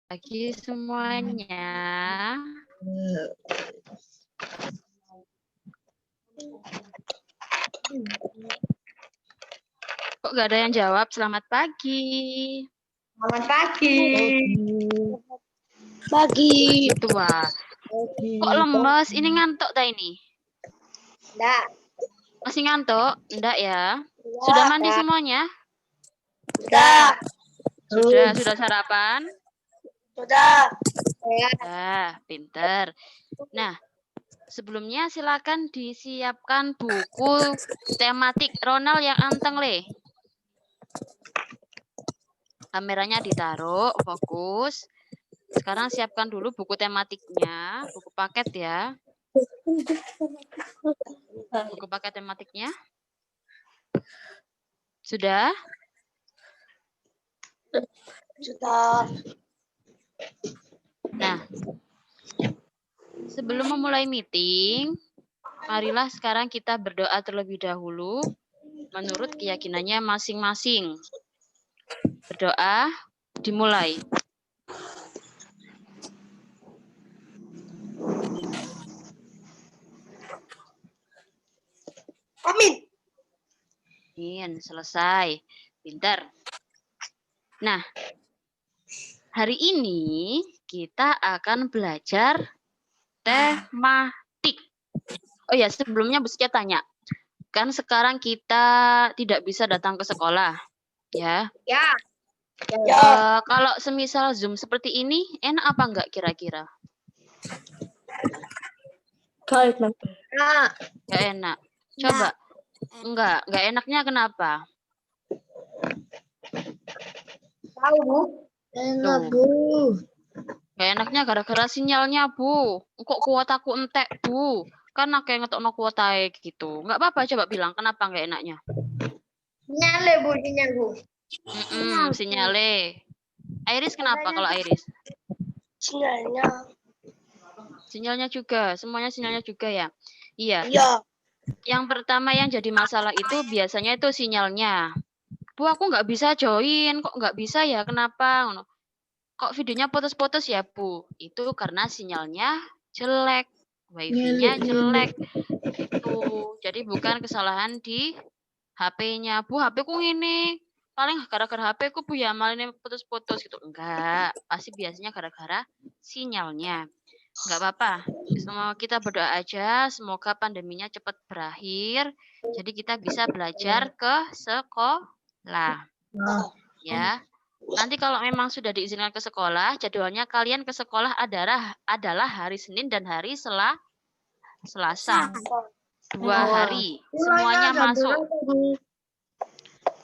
Pagi semuanya. Kok gak ada yang jawab? Selamat pagi. Selamat pagi. Pagi tua. Kok lemes? Ini ngantuk tak ini? Enggak. Masih ngantuk? Enggak ya? Sudah mandi semuanya? Sudah. Sudah sarapan? Sudah. Pinter. Nah, sebelumnya silakan disiapkan buku tematik Ronald yang anteng, Le. Kameranya ditaruh, fokus. Sekarang siapkan dulu buku tematiknya, buku paket ya. Buku paket tematiknya. Sudah? Sudah. Nah, sebelum memulai meeting, marilah sekarang kita berdoa terlebih dahulu menurut keyakinannya masing-masing. Berdoa dimulai. Amin. Selesai. Pintar. Nah, hari ini kita akan belajar tematik. Oh ya, sebelumnya Busnya tanya. Kan sekarang kita tidak bisa datang ke sekolah, ya? Ya. Kalau semisal Zoom seperti ini, enak apa enggak kira-kira? Nah, Enggak enak. Coba. Enggak enaknya kenapa? tahu, Bu. Enak, Bu. Enggak enaknya gara-gara sinyalnya, Bu. Kok kuotaku entek, Bu. Kan aku yang ngetokno kuota gitu. Enggak apa-apa, coba bilang kenapa enggak enaknya. Sinyal, Bu, sinyal, Bu. Sinyale. Iris kenapa kalau Iris? Sinyalnya. Sinyalnya juga, semuanya sinyalnya juga ya. Iya. Iya. Yang pertama yang jadi masalah itu biasanya itu sinyalnya. Bu, aku nggak bisa join, kok nggak bisa ya? Kenapa? Kok videonya putus-putus ya, Bu? Itu karena sinyalnya jelek, wifi-nya jelek. Itu. Jadi bukan kesalahan di HP-nya. Bu, HP ku ini paling gara-gara HP ku Bu ya, malah ini putus-putus gitu. Enggak, pasti biasanya gara-gara sinyalnya. Enggak apa-apa. Semua kita berdoa aja, semoga pandeminya cepat berakhir. Jadi kita bisa belajar ke sekolah. Ya. Nanti kalau memang sudah diizinkan ke sekolah, jadwalnya kalian ke sekolah adalah hari Senin dan hari Selasa. 2 hari. Semuanya masuk.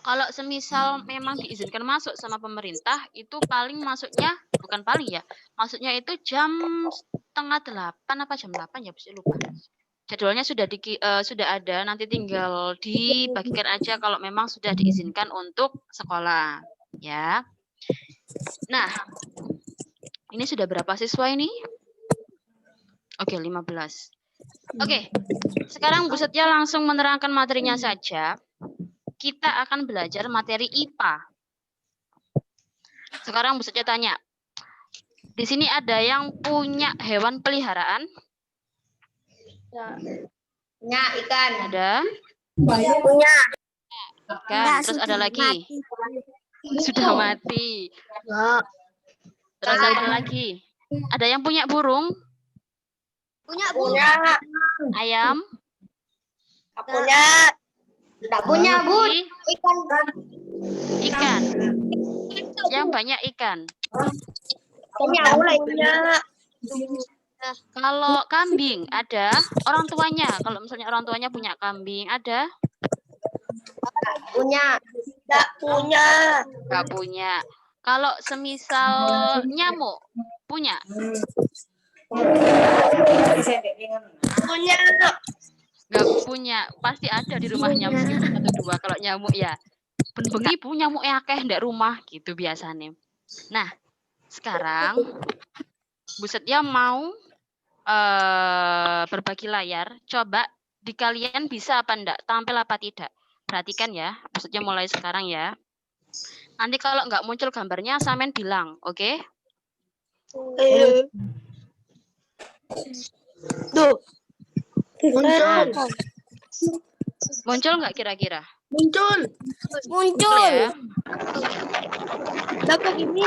Kalau semisal memang diizinkan masuk sama pemerintah, itu paling masuknya, bukan paling ya, masuknya itu jam 7:30 apa jam 8 ya, bisa lupa. Jadwalnya sudah ada, nanti tinggal dibagikan aja kalau memang sudah diizinkan untuk sekolah, ya. Nah, ini sudah berapa siswa ini? Oke, 15. Oke, sekarang Bu Setia langsung menerangkan materinya saja. Kita akan belajar materi IPA. Sekarang Bu Setia tanya, di sini ada yang punya hewan peliharaan? Punya ikan. Ada? Punya. Ikan. Terus ada lagi? Sudah mati. Terus ada lagi? Ada yang punya burung? Punya, Bu. Punya. Ayam? Punya. Enggak punya, Bu. Ikan. Ikan. Yang banyak ikan. Punya. Kalau kambing ada orang tuanya. Kalau misalnya orang tuanya punya kambing, ada? Punya. Enggak punya. Nggak punya. Kalau semisal nyamuk, punya? Punya. Nggak punya. Pasti ada di rumahnya meskipun 1-2 kalau nyamuk ya. Ben-bengi bu nyamuk akeh ndak rumah gitu biasanya. Nah, sekarang Bu Setia mau berbagi layar. Coba di kalian bisa apa enggak? Tampil apa tidak? Perhatikan ya. Bu Setia mulai sekarang ya. Nanti kalau nggak muncul gambarnya, Samen bilang, oke? Tuh. Nah, muncul nggak kira-kira? Muncul. Muncul ya? Dapat gini.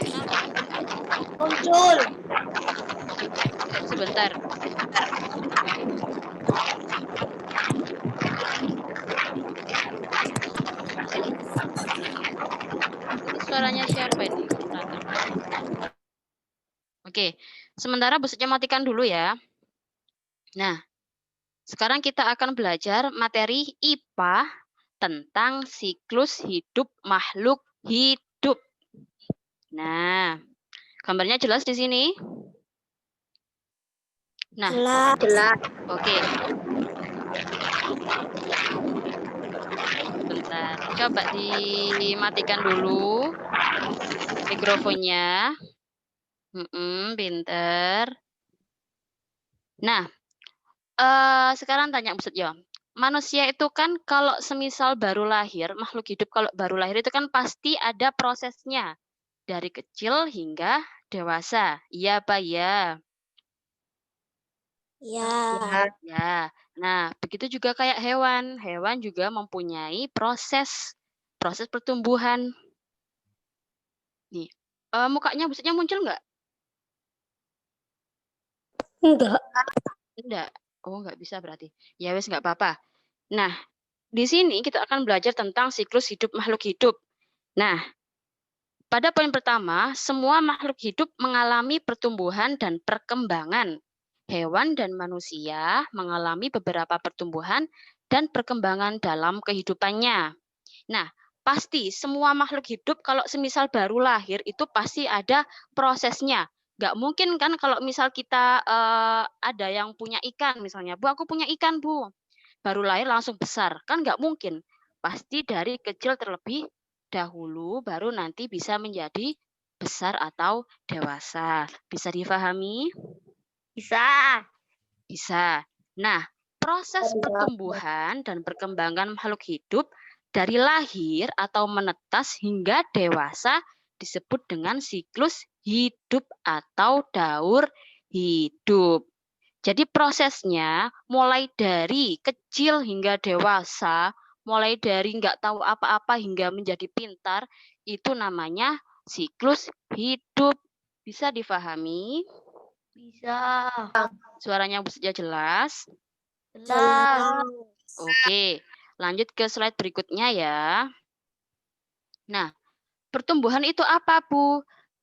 Kenapa? Muncul. Sebentar. Ini suaranya siapa ini? Nathan. Oke, sementara busuknya matikan dulu ya. Nah, sekarang kita akan belajar materi IPA tentang siklus hidup makhluk hidup. Nah, gambarnya jelas di sini? Nah, Jelas. oke. Bentar, coba dimatikan dulu mikrofonnya. Pinter. Nah, sekarang tanya Bud Setio. Manusia itu kan kalau semisal baru lahir, makhluk hidup kalau baru lahir itu kan pasti ada prosesnya. Dari kecil hingga dewasa. Iya apa ya? Ya. Ya. Nah, begitu juga kayak hewan. Hewan juga mempunyai proses pertumbuhan. Nih, mukanya Bud Setio muncul nggak? Enggak. Enggak. Oh, nggak bisa berarti. Ya wes nggak apa-apa. Nah, di sini kita akan belajar tentang siklus hidup makhluk hidup. Nah, pada poin pertama, semua makhluk hidup mengalami pertumbuhan dan perkembangan. Hewan dan manusia mengalami beberapa pertumbuhan dan perkembangan dalam kehidupannya. Nah, pasti semua makhluk hidup kalau semisal baru lahir itu pasti ada prosesnya. Nggak mungkin kan kalau misal kita ada yang punya ikan misalnya, Bu aku punya ikan Bu, baru lahir langsung besar, kan nggak mungkin. Pasti dari kecil terlebih dahulu, baru nanti bisa menjadi besar atau dewasa. Bisa difahami? Bisa. Bisa. Nah, proses pertumbuhan dan perkembangan makhluk hidup dari lahir atau menetas hingga dewasa disebut dengan siklus hidup atau daur hidup. Jadi prosesnya mulai dari kecil hingga dewasa, mulai dari nggak tahu apa-apa hingga menjadi pintar, itu namanya siklus hidup. Bisa difahami? Bisa. Suaranya sudah jelas? Jelas. Oke, lanjut ke slide berikutnya ya. Nah, pertumbuhan itu apa, Bu?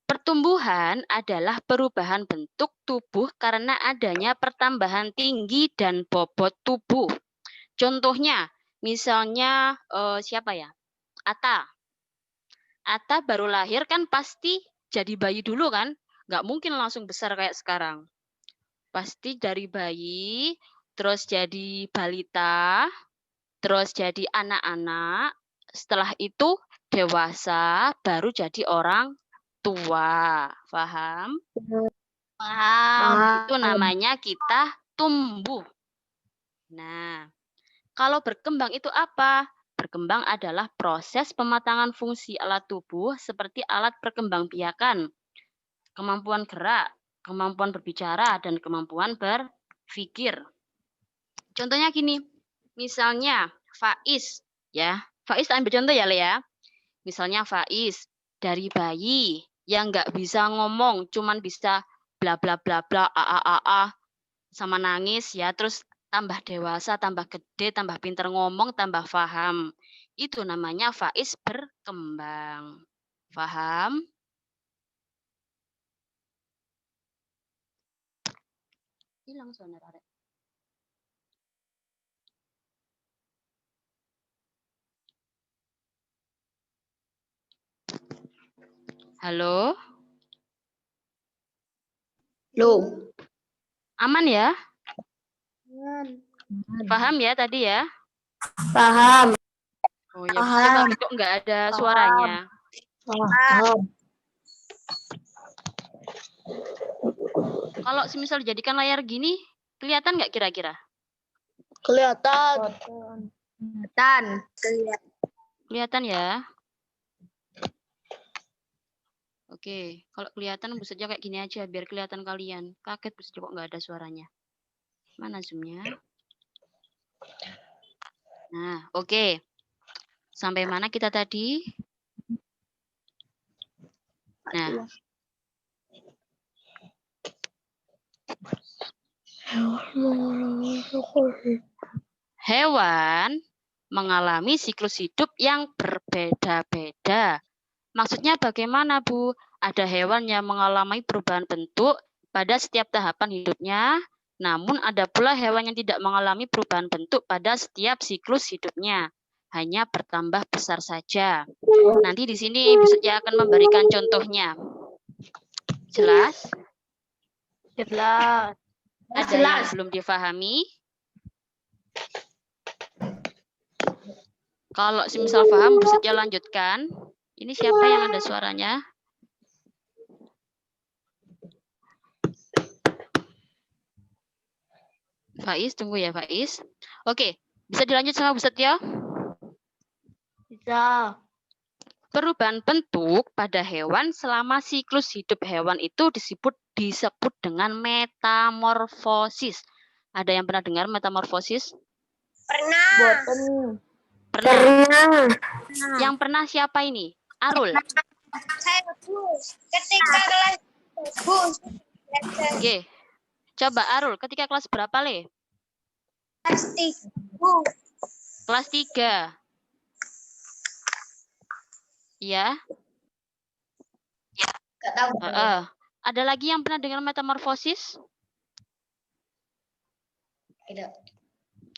Pertumbuhan adalah perubahan bentuk tubuh karena adanya pertambahan tinggi dan bobot tubuh. Contohnya, misalnya siapa ya? Atta. Atta baru lahir kan pasti jadi bayi dulu kan? Nggak mungkin langsung besar kayak sekarang. Pasti dari bayi, terus jadi balita, terus jadi anak-anak, setelah itu dewasa, baru jadi orang tua. Paham? Paham. Itu namanya kita tumbuh. Nah, kalau berkembang itu apa? Berkembang adalah proses pematangan fungsi alat tubuh seperti alat perkembangbiakan, kemampuan gerak, kemampuan berbicara, dan kemampuan berpikir. Contohnya gini, misalnya Faiz, ya. Faiz ambil contoh ya, Lea. Misalnya Faiz, dari bayi yang nggak bisa ngomong, cuman bisa bla bla bla bla, a, sama nangis ya, terus tambah dewasa, tambah gede, tambah pinter ngomong, tambah paham. Itu namanya Faiz berkembang. Paham? Hilang suara Rarek. Halo? Loh. Aman ya? Paham ya tadi ya? Paham. Oh ya, maksudnya tadi kok nggak ada suaranya. Paham. Kalau semisal dijadikan layar gini, kelihatan nggak kira-kira? Kelihatan. Kelihatan ya? Oke, kalau kelihatan busatnya kayak gini aja biar kelihatan kalian. Kaget busatnya kok nggak ada suaranya. Mana zoomnya? Nah, oke. Sampai mana kita tadi? Nah, hewan mengalami siklus hidup yang berbeda-beda. Maksudnya bagaimana, Bu? Ada hewan yang mengalami perubahan bentuk pada setiap tahapan hidupnya, namun ada pula hewan yang tidak mengalami perubahan bentuk pada setiap siklus hidupnya, hanya bertambah besar saja. Nanti di sini saya akan memberikan contohnya. Jelas? Jelas. Ada yang belum difahami? Kalau semisal paham, busutnya lanjutkan. Ini siapa yang ada suaranya? Faiz, tunggu ya Faiz. Oke, bisa dilanjut sama Buset ya? Bisa. Perubahan bentuk pada hewan selama siklus hidup hewan itu disebut dengan metamorfosis. Ada yang pernah dengar metamorfosis? Pernah. Pernah. Pernah. Yang pernah siapa ini? Arul. Saya ketika kelas Oke. Coba Arul, ketika kelas berapa, Le? kelas 3. Kelas 3. Iya. Enggak tahu. Ada lagi yang pernah dengar metamorfosis? Tidak.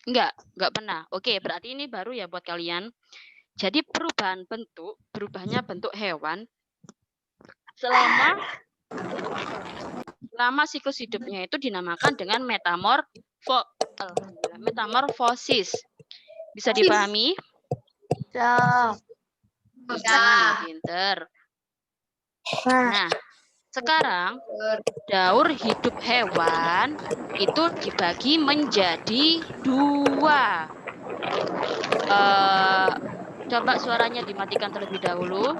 Enggak pernah. Oke, berarti ini baru ya buat kalian. Jadi berubahnya bentuk hewan selama siklus hidupnya itu dinamakan dengan metamorfosis. Bisa dipahami? Bisa. Pinter. Nah, sekarang daur hidup hewan itu dibagi menjadi 2. Coba suaranya dimatikan terlebih dahulu.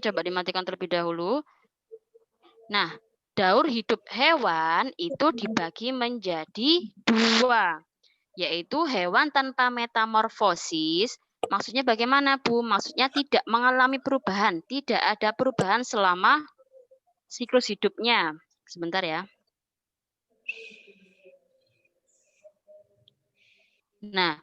Coba dimatikan terlebih dahulu. Nah, daur hidup hewan itu dibagi menjadi 2. Yaitu hewan tanpa metamorfosis. Maksudnya bagaimana, Bu? Maksudnya tidak mengalami perubahan. Tidak ada perubahan selama siklus hidupnya. Sebentar ya. Nah,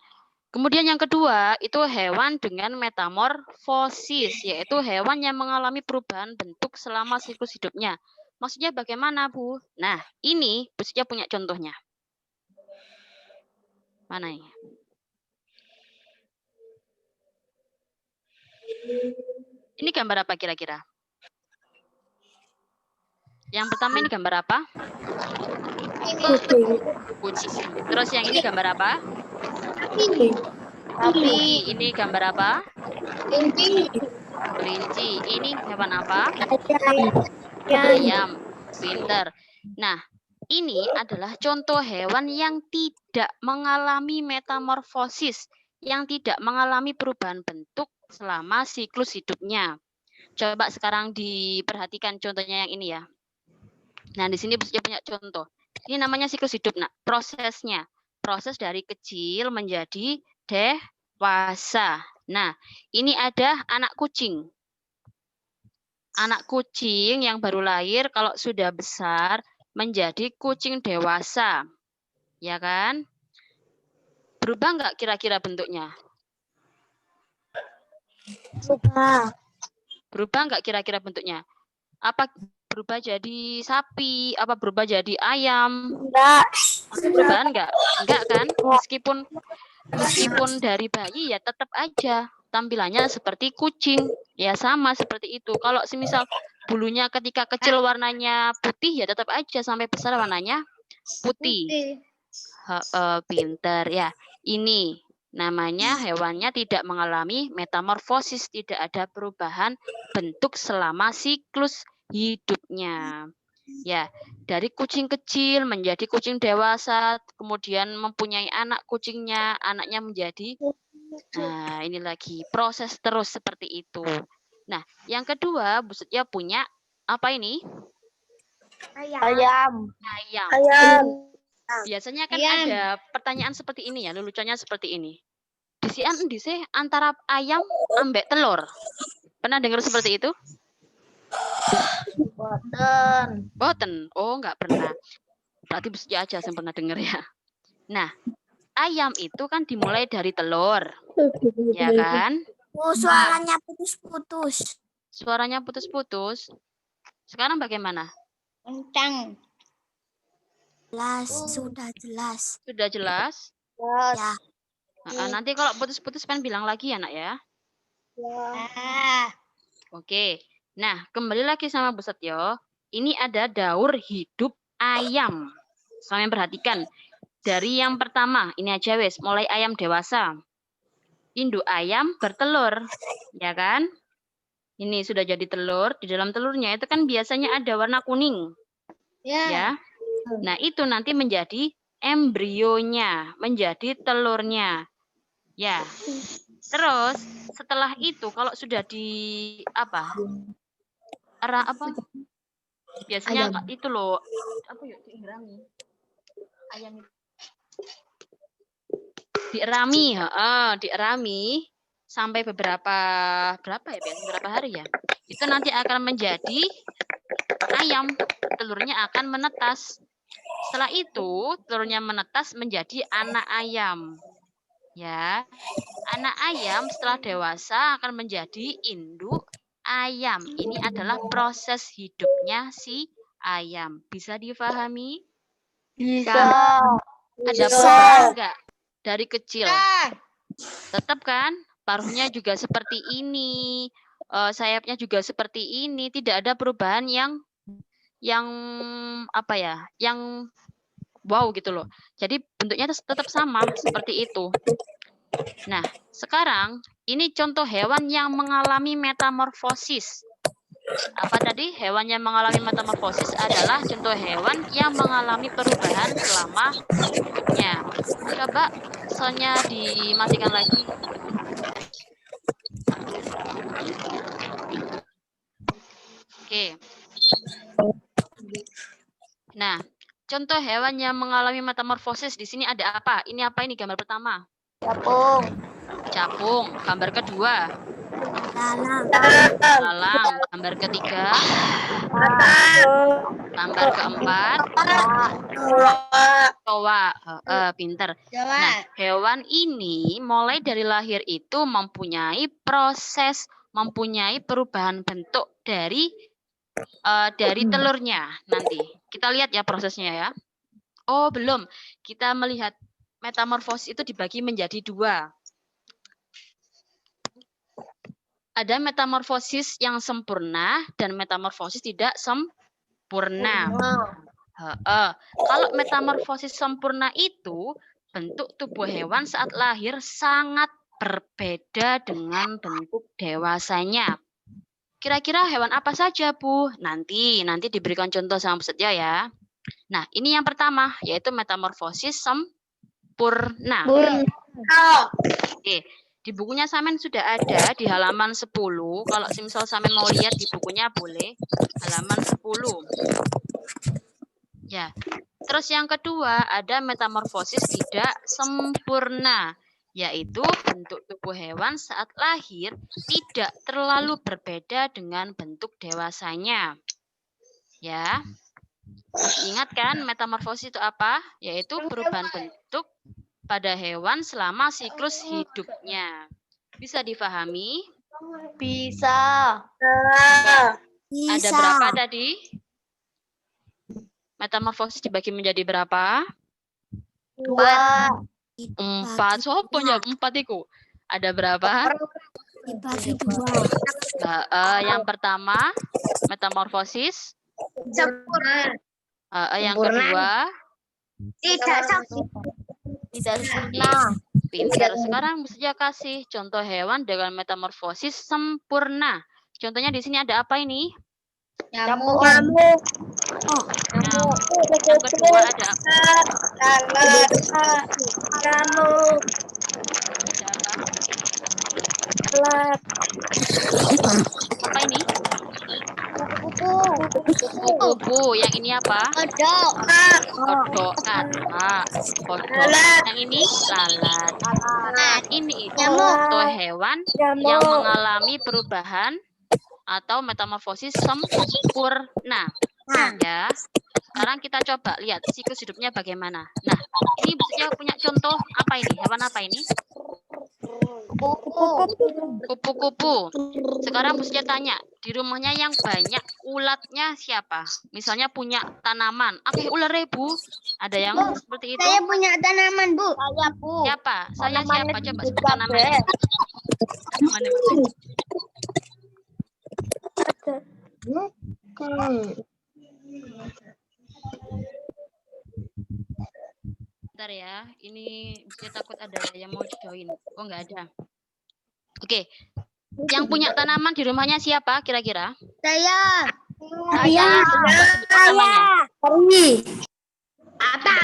kemudian yang kedua itu hewan dengan metamorfosis, yaitu hewan yang mengalami perubahan bentuk selama siklus hidupnya. Maksudnya bagaimana, Bu? Nah, ini Bu Sia punya contohnya. Mana ini? Ini gambar apa kira-kira? Yang pertama ini gambar apa? Kucing. Terus yang ini gambar apa? Sapi. Ini gambar apa? Kelinci. Ini hewan apa? Ayam. Pinter. Nah, ini adalah contoh hewan yang tidak mengalami metamorfosis, yang tidak mengalami perubahan bentuk selama siklus hidupnya. Coba sekarang diperhatikan contohnya yang ini ya. Nah, di sini bisa punya contoh. Ini namanya siklus hidup, nah, prosesnya. Proses dari kecil menjadi dewasa. Nah, ini ada anak kucing. Anak kucing yang baru lahir kalau sudah besar menjadi kucing dewasa. Ya kan? Berubah nggak kira-kira bentuknya? Berubah nggak kira-kira bentuknya? Apa berubah jadi sapi? Apa berubah jadi ayam? Enggak. Perubahan nggak? Enggak kan? Meskipun dari bayi ya tetap aja tampilannya seperti kucing. Ya sama seperti itu. Kalau semisal bulunya ketika kecil warnanya putih ya tetap aja sampai besar warnanya putih. Pinter ya. Ini namanya hewannya tidak mengalami metamorfosis, tidak ada perubahan bentuk selama siklus hidupnya. Ya, dari kucing kecil menjadi kucing dewasa, kemudian mempunyai anak kucingnya, anaknya menjadi Nah, ini lagi proses terus seperti itu. Nah, yang kedua, Bu Setia punya apa ini? Ayam. Ayam. Biasanya kan Ayam. ada pertanyaan seperti ini ya, leluconnya seperti ini. Disian endi sih antara ayam ambek telur? Pernah dengar seperti itu? Boten. Boten. Oh, nggak pernah. Berarti Bu Setia aja yang pernah dengar ya. Nah, ayam itu kan dimulai dari telur, ya kan? Suaranya putus-putus. Suaranya putus-putus. Sekarang bagaimana? Kencang. Jelas, sudah jelas. Sudah jelas? Ya. Nanti kalau putus-putus kan bilang lagi ya, Nak ya. Oke. Nah, kembali lagi sama Bu Setio. Ini ada daur hidup ayam. Sampai perhatikan. Dari yang pertama, ini aja wes, mulai ayam dewasa. Induk ayam bertelur, ya kan? Ini sudah jadi telur. Di dalam telurnya itu kan biasanya ada warna kuning, ya. Nah, itu nanti menjadi embrionya, menjadi telurnya. Ya. Terus setelah itu kalau sudah di apa? Biasanya Ayam. itu loh. Apa yuk diirami? Ayam itu. Dierami sampai berapa ya biasanya berapa hari ya? Itu nanti akan menjadi ayam. Telurnya akan menetas. Setelah itu telurnya menetas menjadi anak ayam. Ya, anak ayam setelah dewasa akan menjadi induk ayam. Ini adalah proses hidupnya si ayam. Bisa difahami? Bisa. Ada perubahan enggak dari kecil? Tetap kan? Paruhnya juga seperti ini, sayapnya juga seperti ini. Tidak ada perubahan yang apa ya? Yang wow gitu loh. Jadi bentuknya tetap sama seperti itu. Nah, sekarang ini contoh hewan yang mengalami metamorfosis. Apa tadi? Hewan yang mengalami metamorfosis adalah contoh hewan yang mengalami perubahan selama hidupnya. Coba soalnya dimatikan lagi. Oke. Nah, contoh hewan yang mengalami metamorfosis di sini ada apa? Ini apa ini gambar pertama? Capung. Gambar kedua? Lalang. Gambar ketiga? Gambar keempat? Toa. Pinter. Nah, hewan ini mulai dari lahir itu mempunyai proses, mempunyai perubahan bentuk dari telurnya nanti. Kita lihat ya prosesnya ya. Oh, belum. Kita melihat metamorfosis itu dibagi menjadi dua. Ada metamorfosis yang sempurna dan metamorfosis tidak sempurna. Kalau metamorfosis sempurna itu bentuk tubuh hewan saat lahir sangat berbeda dengan bentuk dewasanya. Kira-kira hewan apa saja, Bu? Nanti diberikan contoh sama Bu Setia ya. Nah, ini yang pertama yaitu metamorfosis sempurna. Oke. Di bukunya Samen sudah ada di halaman 10. Kalau misal Samen mau lihat di bukunya boleh halaman 10. Ya. Terus yang kedua ada metamorfosis tidak sempurna, yaitu bentuk tubuh hewan saat lahir tidak terlalu berbeda dengan bentuk dewasanya. Ya. Ingat kan metamorfosis itu apa? Yaitu perubahan bentuk pada hewan selama siklus hidupnya. Bisa difahami? Bisa. Ada berapa tadi? Metamorfosis dibagi menjadi berapa? 2. 4. Sopo ya 4 itu? Ada berapa? Dibagi 2. Yang pertama metamorfosis. Sempurna. Yang kedua Tidak sempurna. pinter. Sekarang mestinya kasih contoh hewan dengan metamorfosis sempurna. Contohnya di sini ada apa ini? Nyamuk. Yang kedua ada apa? Apa ini? Kupu-kupu. Kupu-kupu. Yang ini apa? Kodok. Kodok, katak, kodok. Yang ini lalat. Nah, ini itu contoh hewan yang mengalami perubahan atau metamorfosis sempurna. Ya. Sekarang kita coba lihat siklus hidupnya bagaimana. Nah, ini maksudnya punya contoh apa ini? Hewan apa ini? Kupu-kupu. Sekarang maksudnya tanya, di rumahnya yang banyak ulatnya siapa? Misalnya punya tanaman. Oke, ular Bu. Ada yang seperti itu? Saya punya tanaman, Bu. Saya, Bu. Siapa? Saya siapa? Coba sebutkan namanya. Tanamannya. Bentar ya, ini saya takut ada yang mau join. Oh, nggak ada. Oke, yang punya tanaman di rumahnya siapa kira-kira? Saya. Sebutkan namanya. Ata.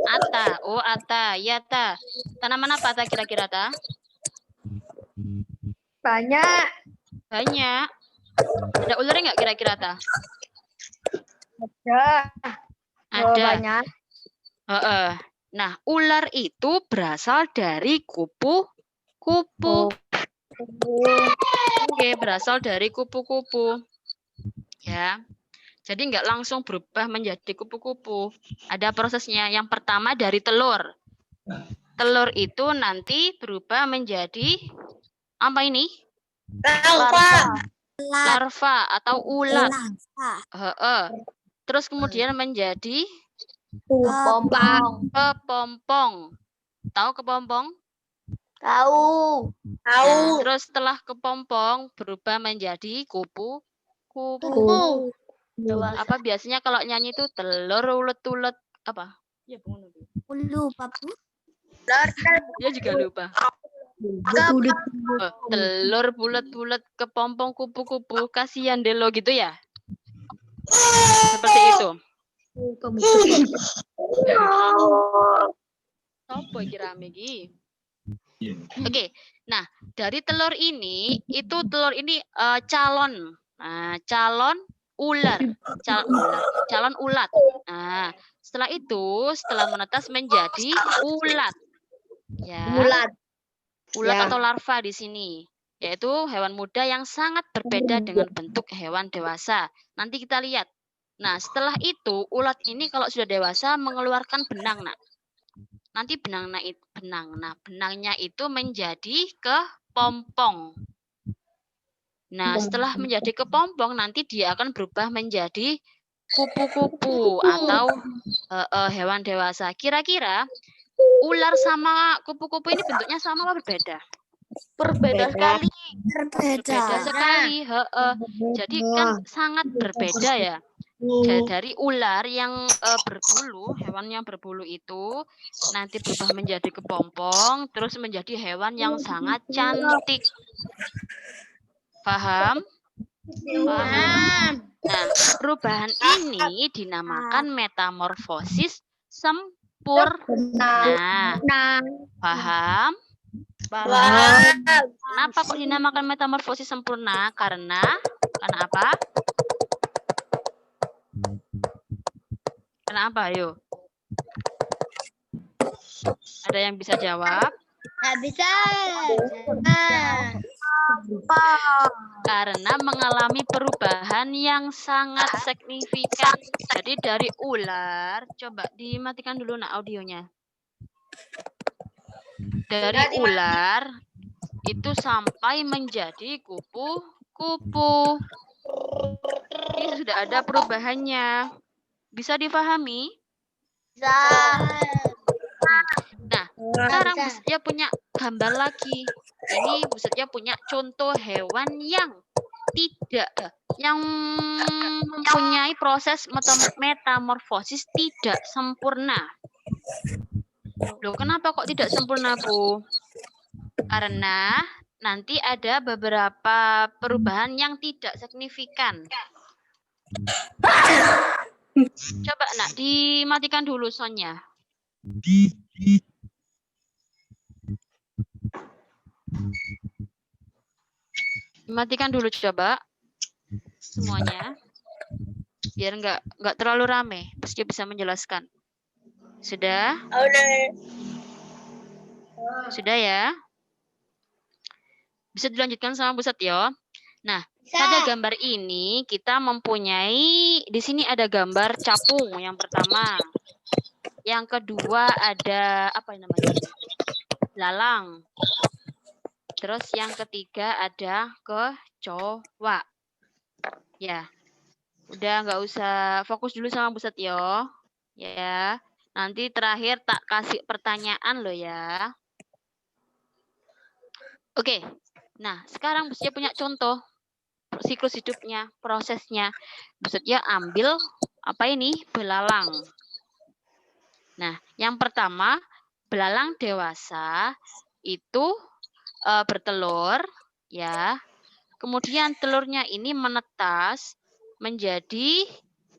Ata. Oh, Ata. Ya, Ta. Tanaman apa Ta kira-kira, Ta? Banyak. Banyak. Ada ularnya nggak kira-kira, Ta? Ada. Banyak. Nah, ular itu berasal dari kupu-kupu. Oke, berasal dari kupu-kupu. Ya. Jadi nggak langsung berubah menjadi kupu-kupu. Ada prosesnya. Yang pertama dari telur. Telur itu nanti berubah menjadi apa ini? Larva atau ulat. Terus kemudian menjadi kepompong. Tahu kepompong? Tahu. Nah, terus setelah kepompong berubah menjadi kupu-kupu. Apa biasanya kalau nyanyi itu telur ulet-ulet apa? Ya, Lupa, Bu. dia juga lupa. Telur bulat-bulat kepompong kupu-kupu, kasihan deh lo gitu ya. Seperti itu. Sopo kira Megi. Oke. Nah, dari telur ini telur ini calon. Nah, calon ular. Calon ulat. Nah, setelah itu setelah menetas menjadi ulat. Ya. Ulat atau larva di sini. Yaitu hewan muda yang sangat berbeda dengan bentuk hewan dewasa. Nanti kita lihat. Nah, setelah itu ulat ini kalau sudah dewasa mengeluarkan benang, Nak. Nanti benangnya itu menjadi kepompong. Nah, setelah menjadi kepompong nanti dia akan berubah menjadi kupu-kupu atau hewan dewasa. Kira-kira ular sama kupu-kupu ini bentuknya sama apa berbeda? Berbeda sekali. Berbeda sekali. Jadi kan sangat berbeda ya. Dari ular yang berbulu, hewan yang berbulu itu nanti berubah menjadi kepompong, terus menjadi hewan yang sangat cantik. Paham? Paham. Nah, perubahan ini dinamakan metamorfosis sempurna. Paham? Kenapa kok dinamakan metamorfosis sempurna? Karena apa? Kenapa? Ayo. Ada yang bisa jawab? Nggak bisa. Karena mengalami perubahan yang sangat signifikan. Jadi dari ular, coba dimatikan dulu Nak audionya. Dari ular itu sampai menjadi kupu-kupu. Ini sudah ada perubahannya. Bisa dipahami? Bisa. Nah, sekarang Busnya punya gambar lagi. Ini Busnya punya contoh hewan yang mempunyai proses metamorfosis tidak sempurna. Loh, kenapa kok tidak sempurna, Bu? Karena nanti ada beberapa perubahan yang tidak signifikan. Coba Nak, dimatikan dulu soundnya. Matikan dulu coba semuanya. Biar nggak terlalu rame. Pasti bisa menjelaskan. Sudah? Sudah ya? Bisa dilanjutkan sama Bu Setio. Nah, pada gambar ini kita mempunyai, di sini ada gambar capung yang pertama. Yang kedua ada, apa namanya? Lalang. Terus yang ketiga ada kecoa. Ya, udah nggak usah fokus dulu sama Bu Setio. Ya, nanti terakhir tak kasih pertanyaan loh ya. Oke, nah sekarang Bu Setio punya contoh siklus hidupnya, prosesnya. Bu Setio ambil apa ini? Belalang. Nah, yang pertama, belalang dewasa itu bertelur, ya. Kemudian telurnya ini menetas menjadi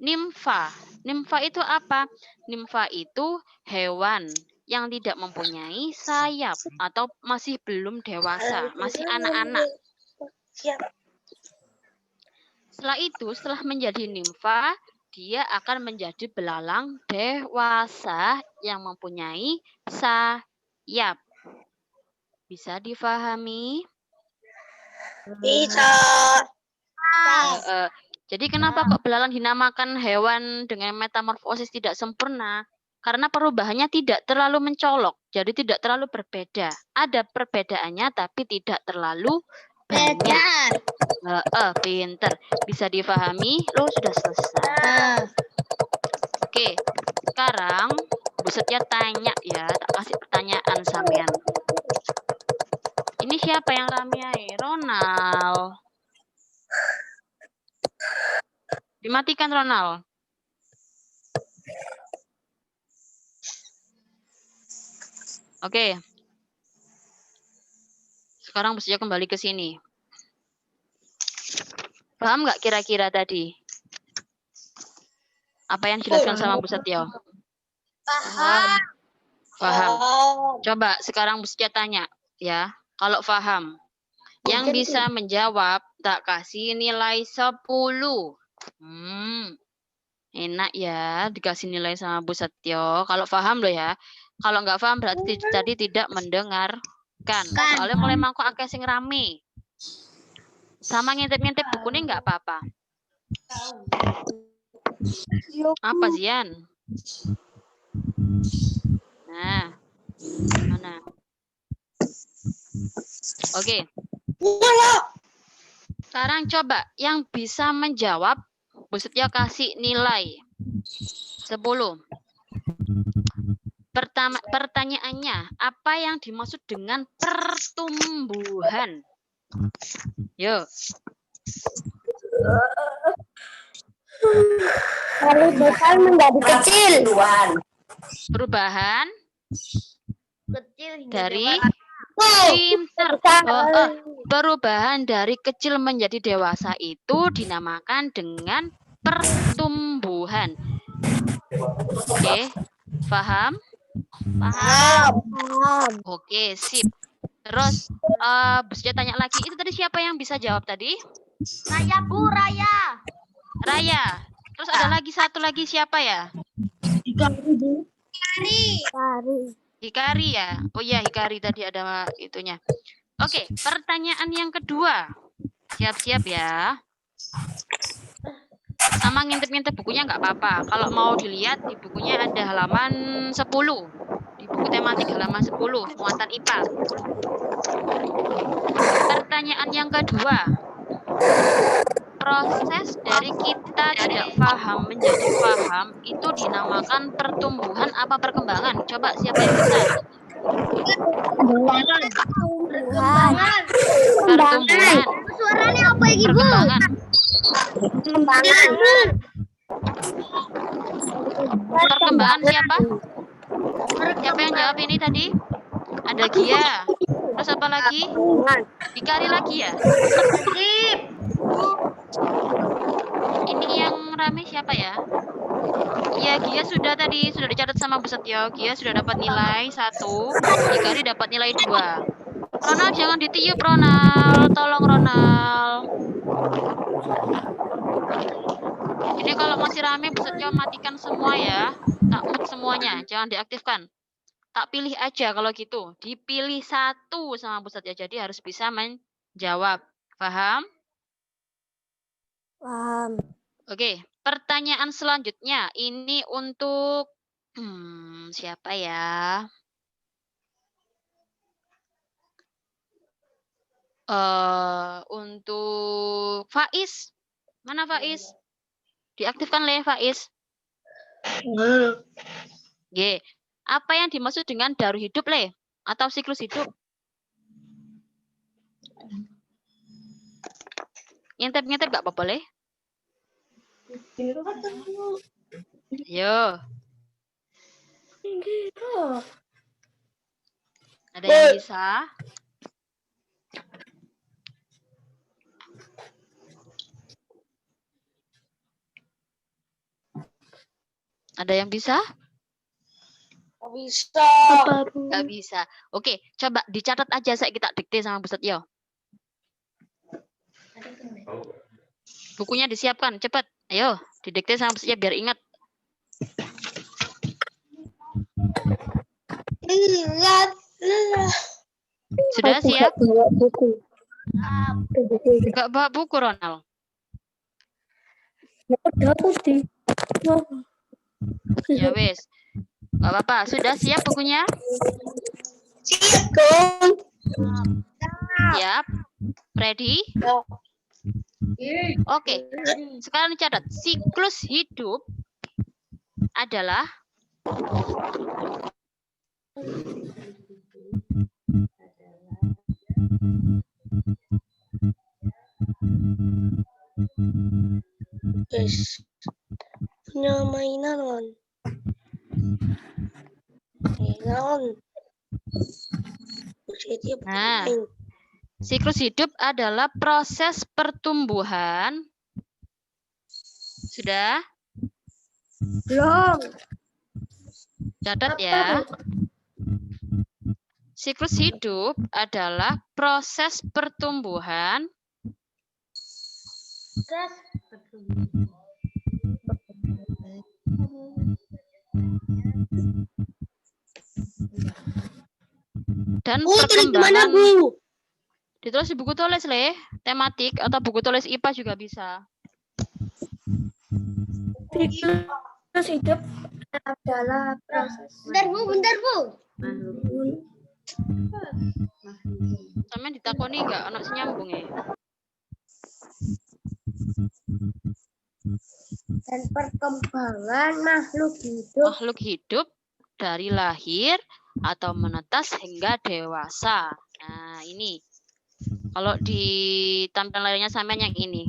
nimfa. Nimfa itu apa? Nimfa itu hewan yang tidak mempunyai sayap atau masih belum dewasa, masih anak-anak. Setelah itu, setelah menjadi nimfa, dia akan menjadi belalang dewasa yang mempunyai sayap. Bisa difahami? Bisa. Jadi kenapa kok belalang dinamakan hewan dengan metamorfosis tidak sempurna? Karena perubahannya tidak terlalu mencolok, jadi tidak terlalu berbeda. Ada perbedaannya tapi tidak terlalu banyak. Pinter. Bisa difahami? Lo sudah selesai. Oke, sekarang Bu Setio tanya ya, tak kasih pertanyaan sampean. Ini siapa yang rame? Ronald. Dimatikan Ronald. Oke. Sekarang Bu Setio kembali ke sini. Paham nggak kira-kira tadi? Apa yang dijelaskan sama Bu Setio? Paham. Paham. Coba sekarang Bu Setio tanya ya. Kalau paham. Yang bisa menjawab tak kasih nilai 10. Enak ya dikasih nilai sama Bu Setio. Kalau paham loh ya. Kalau nggak paham berarti tadi tidak mendengarkan. Soalnya mulai mangkok akeh sing rame. Sama ngintip-ngintip bukunya nggak apa-apa. Apa Zian? Nah, mana? Oke. Sekarang coba yang bisa menjawab, Bu Setio kasih nilai 10. Pertanyaannya, apa yang dimaksud dengan pertumbuhan? Yuk. Perubahan menjadi kecil. Perubahan Kecil dari pinter. Perubahan dari kecil menjadi dewasa itu dinamakan dengan pertumbuhan. Oke, paham? Paham. Oke, sip. Terus, Bu Setio tanya lagi, itu tadi siapa yang bisa jawab tadi? Saya Bu Raya. Raya. Terus ada lagi satu lagi siapa ya? Hikari ya? Oh iya, Hikari tadi ada itunya. Oke, pertanyaan yang kedua. Siap-siap ya. Sama ngintip-ngintip bukunya nggak apa-apa. Kalau mau dilihat di bukunya ada halaman 10. Di buku tematik halaman 10, muatan IPA. Pertanyaan yang kedua. Proses dari kita tidak paham menjadi paham itu dinamakan pertumbuhan apa perkembangan? Coba siapa yang bisa? Perkembangan. Pertumbuhan. Suaranya apa ya, Ibu? Perkembangan. Perkembangan. Perkembangan siapa? Siapa yang jawab ini tadi? Ada Gia. Terus apa lagi? Hikari lagi ya? Ini yang rame siapa ya? Iya, Gia sudah tadi. Sudah dicatat sama Bu Setio. Gia sudah dapat nilai 1. Hikari dapat nilai 2. Ronald jangan ditiup, Ronald. Tolong, Ronald. rame-rame, Busetyo matikan semua ya. Tak mute semuanya, jangan diaktifkan. Tak pilih aja kalau gitu. Dipilih satu sama Busetyo, jadi harus bisa menjawab. Paham? Paham. Oke, pertanyaan selanjutnya. Ini untuk siapa ya? Untuk Faiz. Mana Faiz? Diaktifkan Le Faiz. G. Apa yang dimaksud dengan daur hidup Le? Atau siklus hidup? Ngintip-ngintip gak apa-apa Le? Yo. Ada yang bisa? Ada yang bisa? Bisa. Gak bisa. Oke, coba dicatat aja saya kita dikte sama Busetyo. Bukunya disiapkan, cepat. Ayo, didikte sama Busetyo biar ingat. Sudah siap? Gak bawa buku, Ronald. Ya wes. Gak apa-apa. Sudah siap bukunya? Siap dong. Siap. Ready? Oke. Sekarang dicatat. Siklus hidup adalah Guys, punya mainan kan? Mainan. Nah, siklus hidup adalah proses pertumbuhan. Sudah? Belum. Catat ya. Siklus hidup adalah proses pertumbuhan dan perkembangan. Ditulis di buku tulis Le, tematik atau buku tulis IPA juga bisa. Siklus hidup adalah proses. Bentar Bu. Sampeyan ditakoni enggak ana nyambung ya? Dan perkembangan makhluk hidup. Makhluk hidup dari lahir atau menetas hingga dewasa. Nah, ini. Kalau di tampilan layarnya sampean yang ini.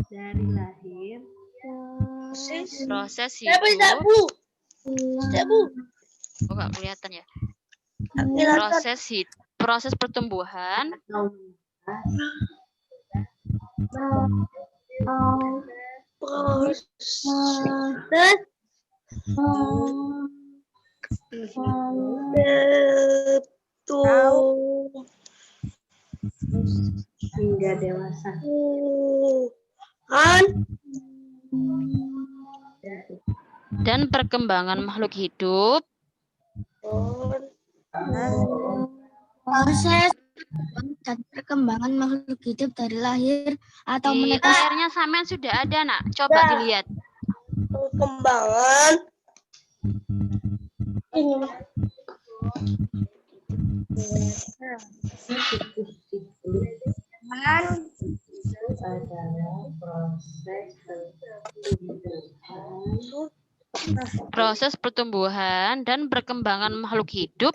Dari lahir. Proses hidup. Tidak Bu. Oh, enggak kelihatan ya. Kelihatan. Proses pertumbuhan Hingga dewasa. dan perkembangan makhluk hidup Proses dan perkembangan makhluk hidup dari lahir atau di menetas. layarnya sampean sudah ada, Nak. Coba dilihat. Perkembangan. Ini. Adalah Proses pertumbuhan dan perkembangan makhluk hidup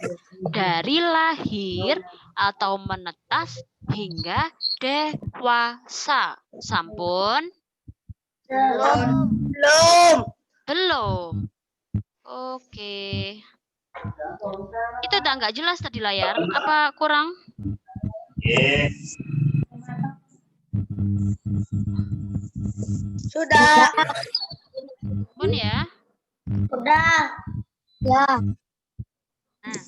dari lahir atau menetas hingga dewasa. Sampun? Belum. Oke. Itu udah nggak jelas tadi layar. Apa kurang? Sudah. Pun ya. Sudah. Ya. Nah.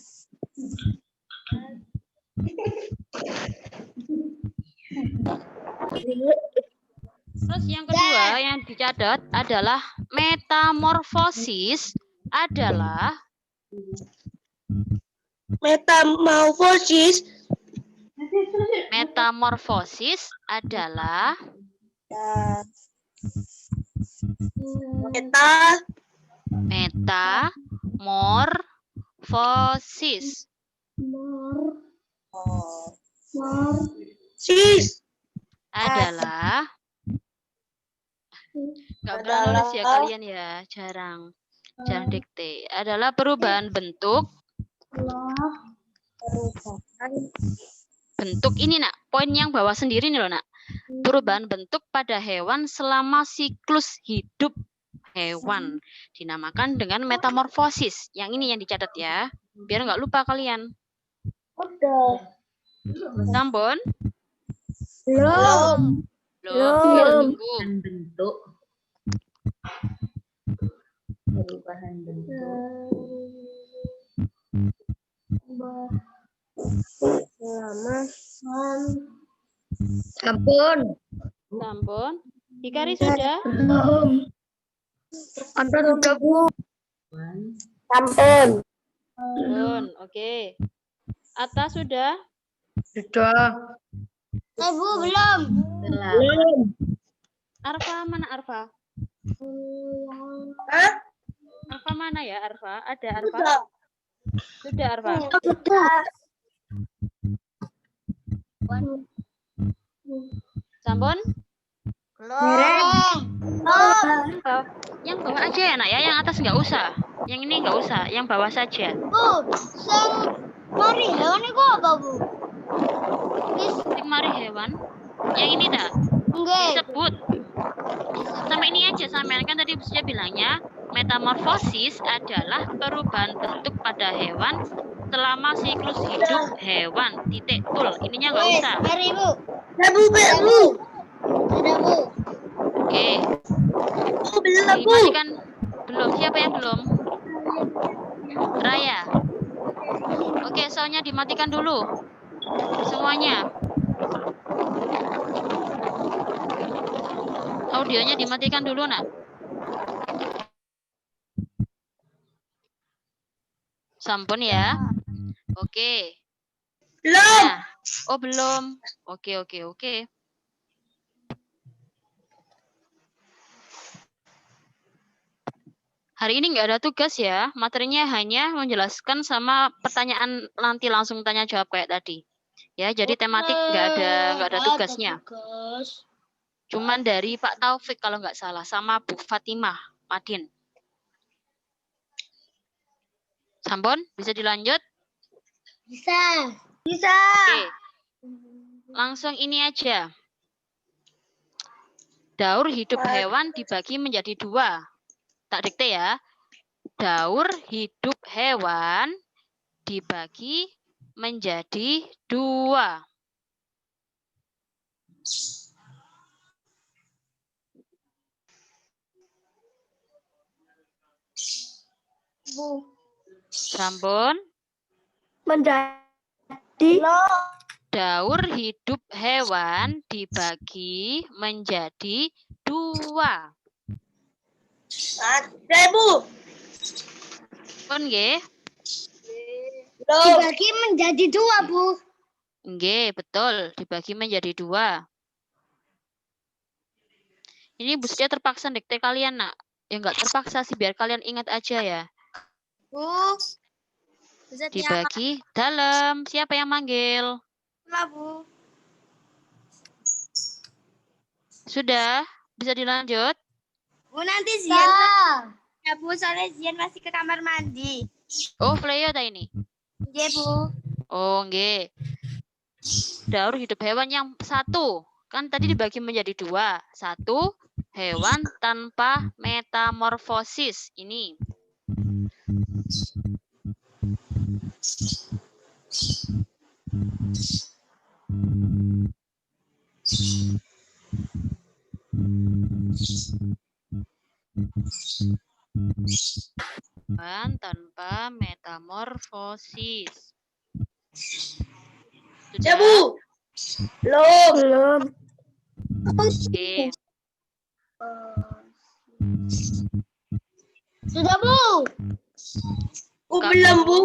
Terus yang kedua yang dicatat adalah metamorfosis adalah Metamorfosis. metamorfosis adalah nggak pernah nulis ya kalian ya, jarang dikte, adalah perubahan bentuk ini nak, poin yang bawah sendiri nih loh nak, perubahan bentuk pada hewan selama siklus hidup hewan dinamakan dengan metamorfosis. Yang ini yang dicatat ya, biar nggak lupa kalian. Sambon? Belum. Kita tunggu. Bentuk. Perubahan bentuk. Sambon. Hikari sudah? Belum. Oke. Atta sudah? Belum. Arfa mana Arfa? Hah? Arfa mana ya Arfa? Ada Arfa? Sudah Arfa? Sambon? Yang bawah aja ya nak ya, yang atas nggak usah. Yang ini nggak usah, yang bawah saja. Mari hewan itu apa, Bu? Mari hewan. Yang ini dah. Disebut. Sama ini aja, sama kan tadi saya bilangnya metamorfosis adalah perubahan bentuk pada hewan selama siklus hidup hewan. Titik tul. Ininya nggak usah. Mari, Bu. Bu. Sudah, Bu. Oke. Belum, Bu. Dimatikan. Belum. Siapa yang belum? Raya. Oke, soalnya dimatikan dulu. Semuanya. Audionya dimatikan dulu, nak. Sampun ya. Oke. Belum. Nah. Oh, belum. Oke. Hari ini nggak ada tugas ya. Materinya hanya menjelaskan sama pertanyaan nanti langsung tanya jawab kayak tadi. Ya, jadi tematik nggak ada tugasnya. Cuman dari Pak Taufik kalau nggak salah, sama Bu Fatimah Madin. Sambon, bisa dilanjut? Bisa. Oke. Langsung ini aja. Daur hidup hewan dibagi menjadi 2. Tak dikte ya. Daur hidup hewan dibagi menjadi 2. Bu. Sambon. Menjadi. Daur hidup hewan dibagi menjadi 2. Ada, Bu. Pun nggih? Dibagi menjadi 2, Bu. Nggih, betul. Dibagi menjadi 2. Ini Bu Setia terpaksa dikte kalian, nak. Ya nggak terpaksa sih, biar kalian ingat aja ya. Bu. Dibagi dalam. Siapa yang manggil? Bu. Sudah? Bisa dilanjut? Bu, nanti Zian. Ya, Bu, soalnya Zian masih ke kamar mandi. Oh, Fleo ta ini? Iya, Bu. Oh, nggih. Daur hidup hewan yang 1. Kan tadi dibagi menjadi 2. 1, hewan tanpa metamorfosis. Ini. Hewan tanpa metamorfosis. Sudah? Bu. Belum. Oke. Sudah, Bu. Belum, Bu.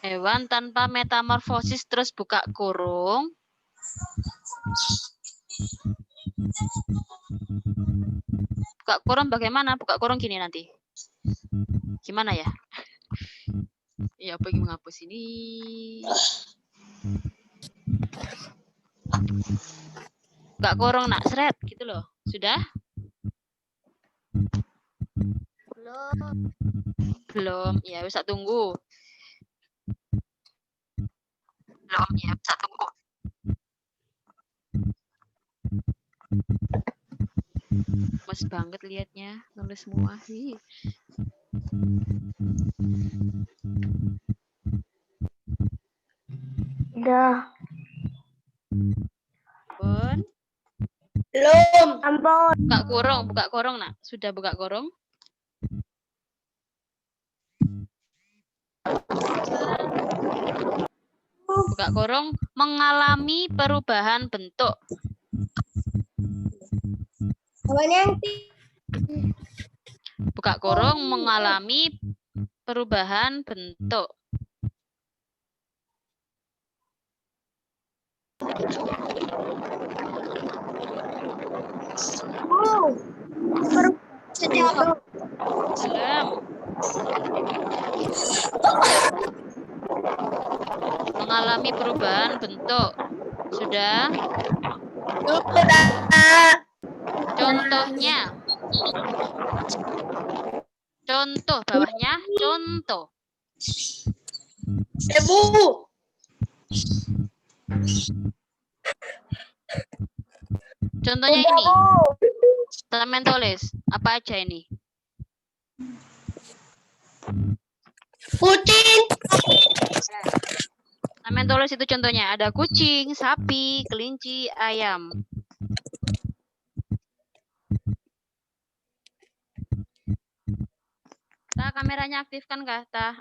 Hewan tanpa metamorfosis terus buka kurung. Buka kurung bagaimana? Buka kurung gini nanti. Gimana ya? Ya, apa yang menghapus ini? Buka kurung nak seret gitu loh. Sudah? Belum. Ya, bisa tunggu. Belum, ya, bisa tunggu. Mas banget liatnya, nulis semua. Hi. Udah. Pun. Belum. Ampun. Buka kurung nak. Sudah buka kurung? Buka kurung, mengalami perubahan bentuk. Buka kurung, mengalami perubahan bentuk. Belum. Mengalami perubahan bentuk. Sudah? Contohnya. Contoh bawahnya, contoh. Bu. Contohnya ini. Teman tulis. Apa aja ini? Kucing. Teman tulis itu contohnya. Ada kucing, sapi, kelinci, ayam. Tah, kameranya aktifkan kah? Tah,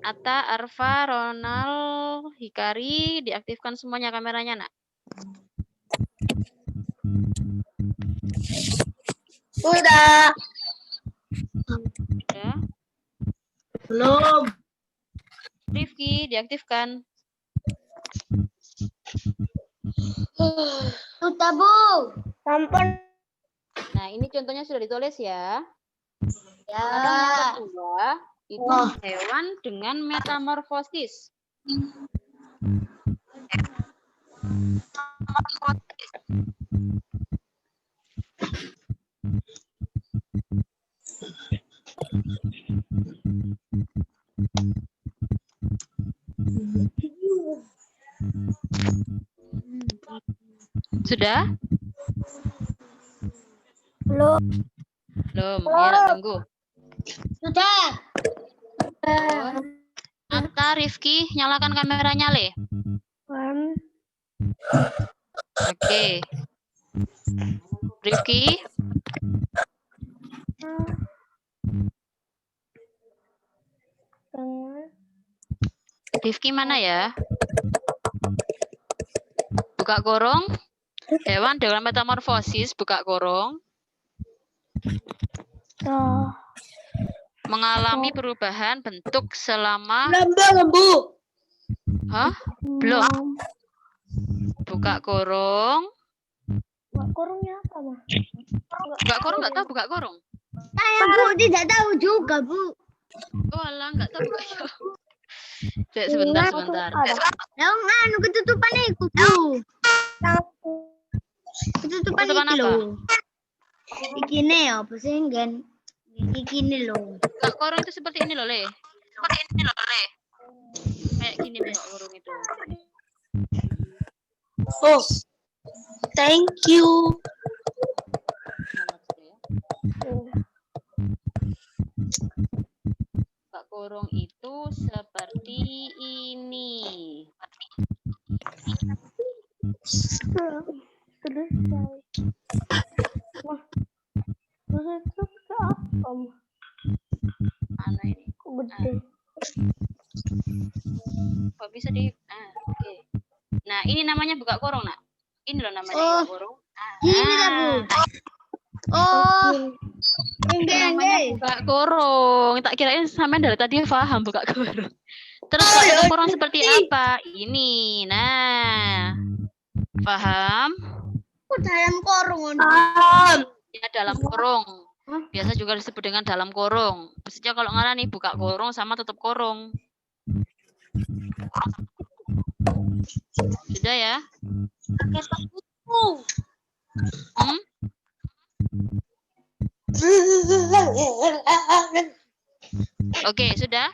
Ata, Arfa, Ronald, Hikari, diaktifkan semuanya kameranya, nak. Sudah. Sudah. Belum. Rifki, diaktifkan. Sudah, Bu. Sampun. Nah, ini contohnya sudah ditulis ya. Ya. Sekarang yang kedua, itu hewan dengan metamorfosis. Sudah? Belum. Belum, ya tunggu. Sudah. Atta, Rifki, nyalakan kameranya, Le. Oke. Rifki. Rifki mana ya? Buka kurung. Hewan dengan metamorfosis, buka kurung. Mengalami perubahan bentuk selama... Belum, Bu. Hah? Belum. Buka kurung. Kurungnya apa, Ma? Buka kurung nggak tahu buka kurung? Saya, Bu, tidak tahu juga, Bu. Oh alah, nggak tahu buka kurung. Cek, sebentar. Anu ketutupan itu, Bu. Ketutupan Ketutupan iki apa? lho. Ikine ya, pesenggen. Ikine lho. Buka kurung itu seperti ini loh, Le. Kayak gini buka kurung itu. Oh. Thank you. Buka kurung itu seperti ini. Terus Mana ini? Kok bisa di... oke. Nah, Nah, ini namanya buka kurung, Nak. Ini loh namanya buka kurung. Gini lah, Bu. Oh, enggak. Buka kurung. Tak kirain sampean dari tadi paham buka kurung. Terus kalau tutup kurung seperti apa? Ini. Nah. Paham? Dalam kurung. Ya, dalam kurung. Biasa juga disebut dengan dalam kurung. Maksudnya kalau ngarani buka kurung sama tutup kurung. Sudah ya? Hmm? Oke, sudah?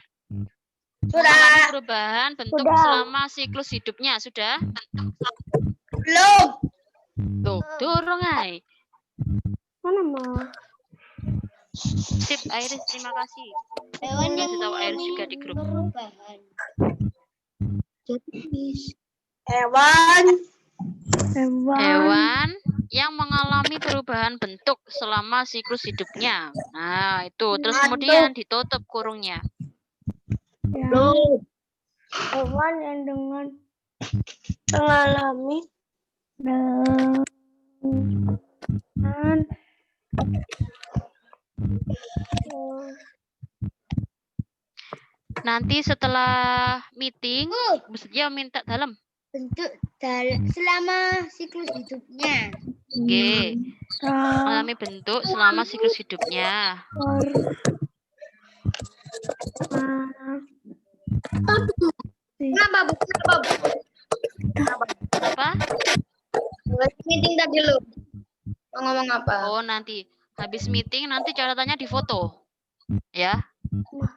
Mengalami perubahan bentuk selama siklus hidupnya, sudah? Belum. Tuh, dorong ay. Mana mau? Sip, Iris, terima kasih. Hewan yang Kasih tahu Iris juga di grup. perubahan. Hewan yang mengalami perubahan bentuk selama siklus hidupnya. Nah, itu. Terus kemudian ditutup kurungnya. Hewan yang dengan mengalami dengan Nanti setelah meeting, maksudnya minta dalam. Bentuk selama siklus hidupnya. Oke. Mengalami bentuk selama siklus hidupnya. Kenapa, Bu? Apa? Meeting tadi lu. Mau ngomong apa? Oh, nanti habis meeting nanti catatannya difoto. Ya.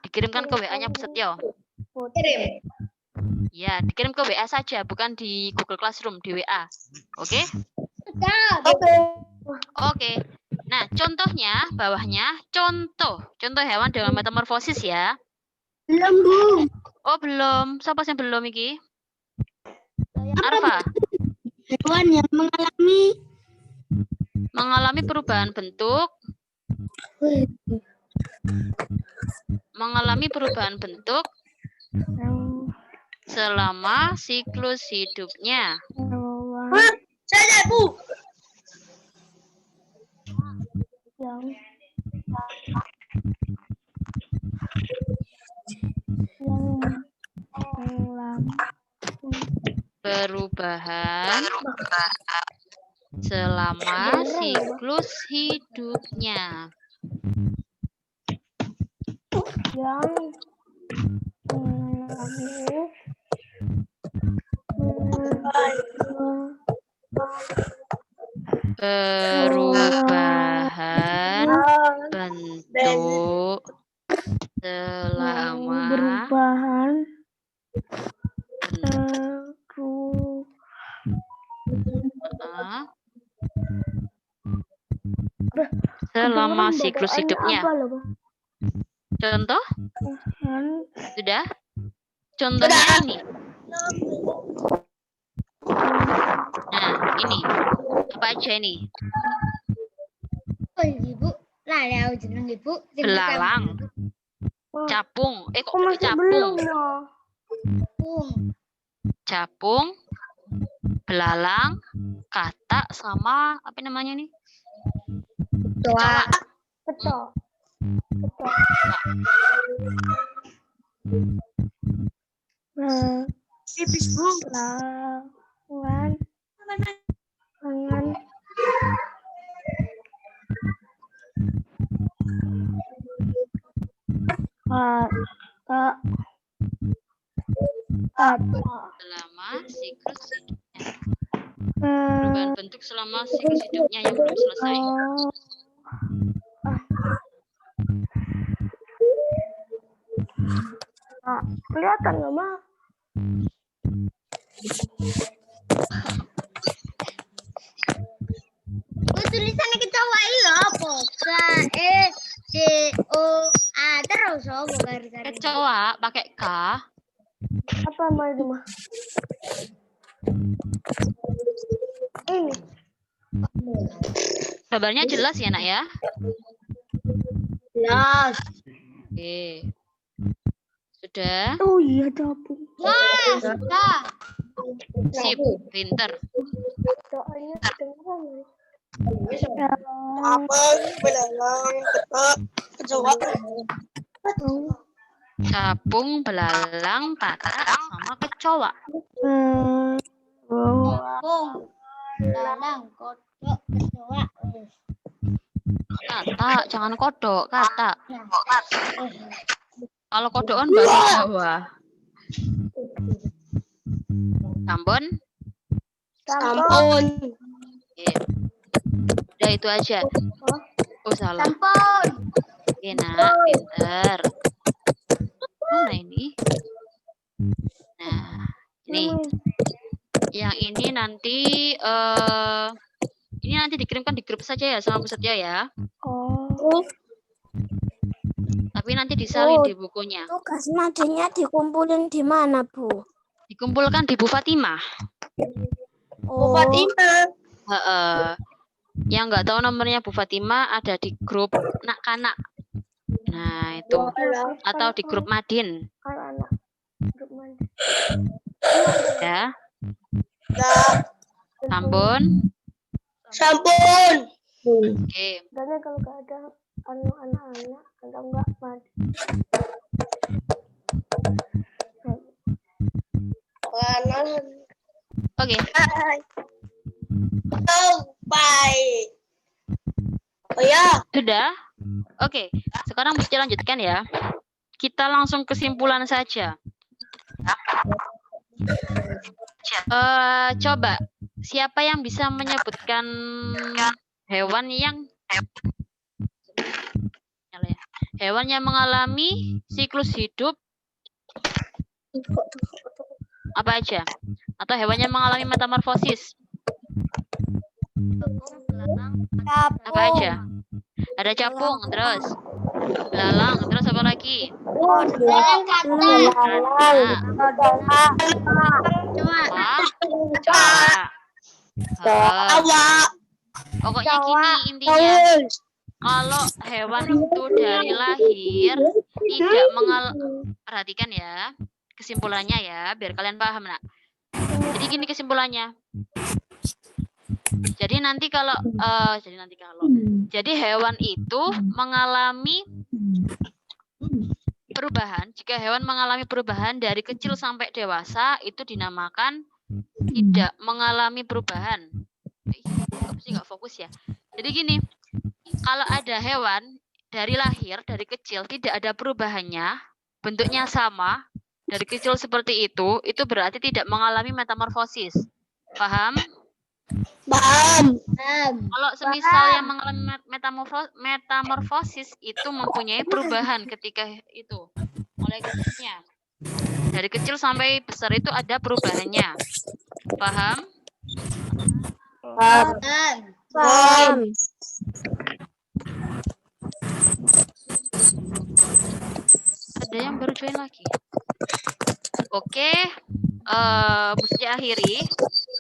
Dikirimkan ke WA-nya Bu Setio. Kirim. Ya, dikirim ke WA saja, bukan di Google Classroom, di WA. Oke? Oke. Nah, contohnya bawahnya contoh hewan dengan metamorfosis ya. belum, Bu. Oh, belum. Siapa yang belum iki? Arfa. Hewan yang Mengalami perubahan bentuk. Mengalami perubahan bentuk selama siklus hidupnya. Saya, Bu. Perubahan selama siklus hidupnya. Perubahan bentuk selama selama siklus hidupnya. Contoh? Sudah? Contohnya ini. Nah, ini. Apa aja ini? Oh, Ibu. Lah, ya jeneng Ibu. Belalang. Capung. Kok capung? Capung, belalang, katak, sama apa namanya nih? Kecoa. Tipis, Bu. Selama siklus hidupnya. Perubahan bentuk selama siklus hidupnya yang belum selesai. Kelihatan nggak, Ma? Tulisannya kecoa itu apa? K-E-C-O-A terus apa garis-garis? Kecoa pakai K. Apa Ma itu, Ma? Ini. Gambarnya jelas ya, Nak ya? Jelas. Oke. Sudah? Oh iya, capung. Sudah. Sip, pinter. Capung, belalang, patak, sama kecoa. Lalang, kodok, kecoa. Katak, jangan kodok, katak. Kalau kodok kan bahasa Jawa. Sampun? Sampun. Oke. Udah itu aja. Oh, salah. Sampun. Oke, nak, pinter. Mana ini? Nah, ini. Yang ini nanti dikirimkan di grup saja ya sama Bu Setya ya. Tapi nanti disalin di bukunya. Tugas madenya dikumpulin di mana, Bu? Dikumpulkan di Bu Fatimah. Bu Fatimah. Yang nggak tahu nomornya Bu Fatimah ada di grup Nak-Kanak. Nah, itu. Atau di grup Madin. Ya. Sampun. Sampun. Oke. Karena kalau nggak ada anak-anak, kalau nggak mati. Oke. Baik. Oh ya. Sudah? Oke. Sekarang mesti lanjutkan ya. Kita langsung kesimpulan saja. Coba. Siapa yang bisa menyebutkan hewan yang mengalami siklus hidup apa aja? Atau hewan yang mengalami metamorfosis? Apa aja? Ada capung, terus belalang, terus apa lagi? Pokoknya gini intinya, kalau hewan itu dari lahir tidak perhatikan ya kesimpulannya ya, biar kalian paham nak. Jadi gini kesimpulannya. Jadi hewan itu mengalami perubahan. Jika hewan mengalami perubahan dari kecil sampai dewasa, itu dinamakan tidak mengalami perubahan. Nggak fokus ya. Jadi gini, kalau ada hewan dari lahir, dari kecil tidak ada perubahannya, bentuknya sama, dari kecil seperti itu berarti tidak mengalami metamorfosis. Paham? Paham. Kalau semisal yang mengalami metamorfosis itu mempunyai perubahan ketika itu oleh kecilnya. Dari kecil sampai besar itu ada perubahannya. Paham? Paham. Ada yang baru join lagi. Oke, mesti akhiri.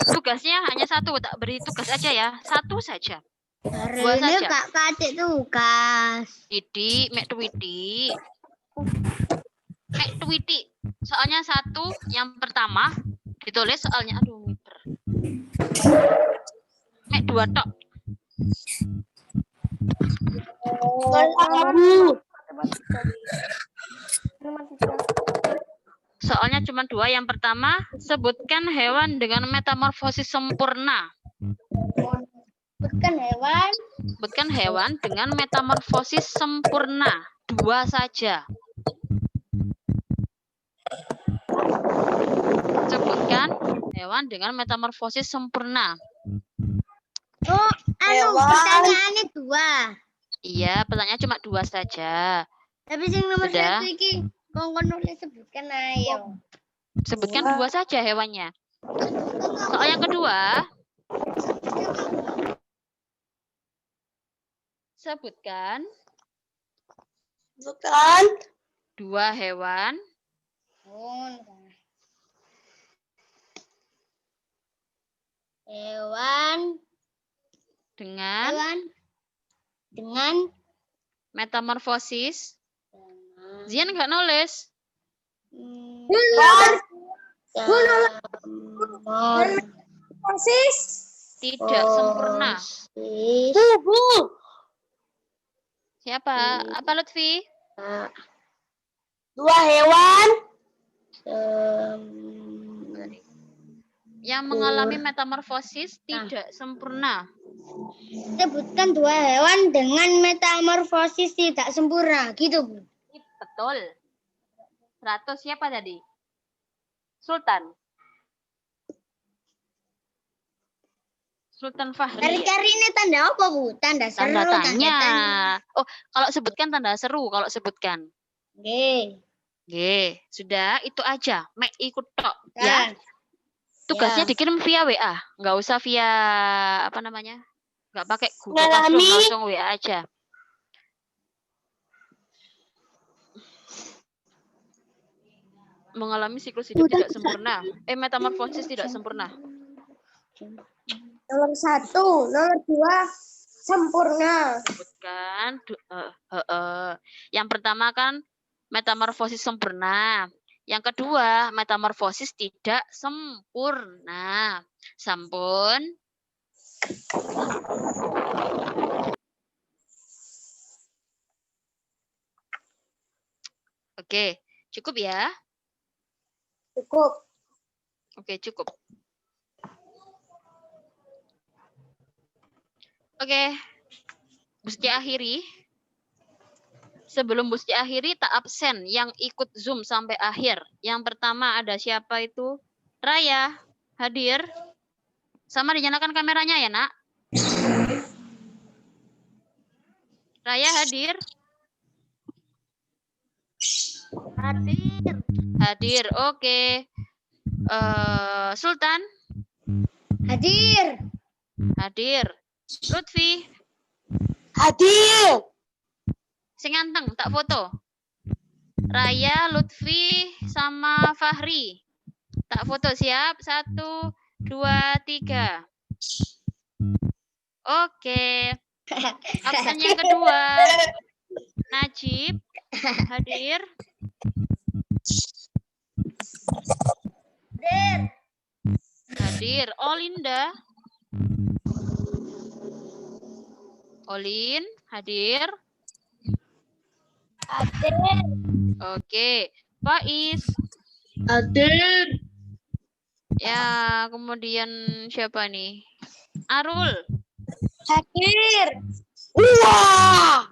Tugasnya hanya satu, tak beri tugas aja ya. Satu saja. Dua saja. Kak kasih tugas. Didi, Mek Twiti. Soalnya satu, yang pertama ditulis soalnya. Aduh, miper. Mek 2 tok. Soalnya cuma 2. Yang pertama, sebutkan hewan dengan metamorfosis sempurna. Sebutkan hewan dengan metamorfosis sempurna. 2 saja. Sebutkan hewan dengan metamorfosis sempurna. Oh, pertanyaannya 2. Iya, pertanyaannya cuma 2 saja. Tapi yang nomor Sudah. 1 iki kongkon nulis sebutkan ayo. Sebutkan 2 saja hewannya. Soal yang kedua, sebutkan 2 hewan dengan metamorfosis. Zian nggak nulis? Metamorfosis. Tidak sempurna. Siapa? Apa Lutfi? Dua hewan. Yang mengalami metamorfosis tidak sempurna. Sebutkan dua hewan dengan metamorfosis tidak sempurna, gitu Bu. Betul. 100 siapa tadi? Sultan. Sultan Fahri. Cari-cari ini tanda apa Bu? Tanda seru. Tanda tanya. Oh, kalau sebutkan tanda seru, kalau sebutkan. Oke. Oke, sudah itu aja. Mek ikut tok ya. Tugasnya dikirim via WA, nggak usah via apa namanya? Nggak pakai Google Classroom, langsung WA aja. Mengalami siklus hidup tidak sempurna. Metamorfosis tidak sempurna. Nomor 1, nomor 2 sempurna. Sebutkan. Yang pertama kan metamorfosis sempurna. Yang kedua, metamorfosis tidak sempurna. Sampun. Oke, cukup ya? Cukup. Oke, cukup. Oke, Busti akhiri. Sebelum Busti akhiri, tak absen yang ikut Zoom sampai akhir. Yang pertama ada siapa itu? Raya, hadir. Sama dinyalakan kameranya ya, Nak? Raya hadir? Hadir, oke. Sultan? Hadir. Hadir. Lutfi? Hadir. Sing anteng, tak foto. Raya, Lutfi, sama Fahri. Tak foto, siap? 1, 2, 3. Oke. Absen yang kedua. Najib. Hadir. Hadir. Olinda. Olin, hadir. Hadir. Oke. Faiz. Hadir. Ya, kemudian siapa nih? Arul. Hadir. Wah.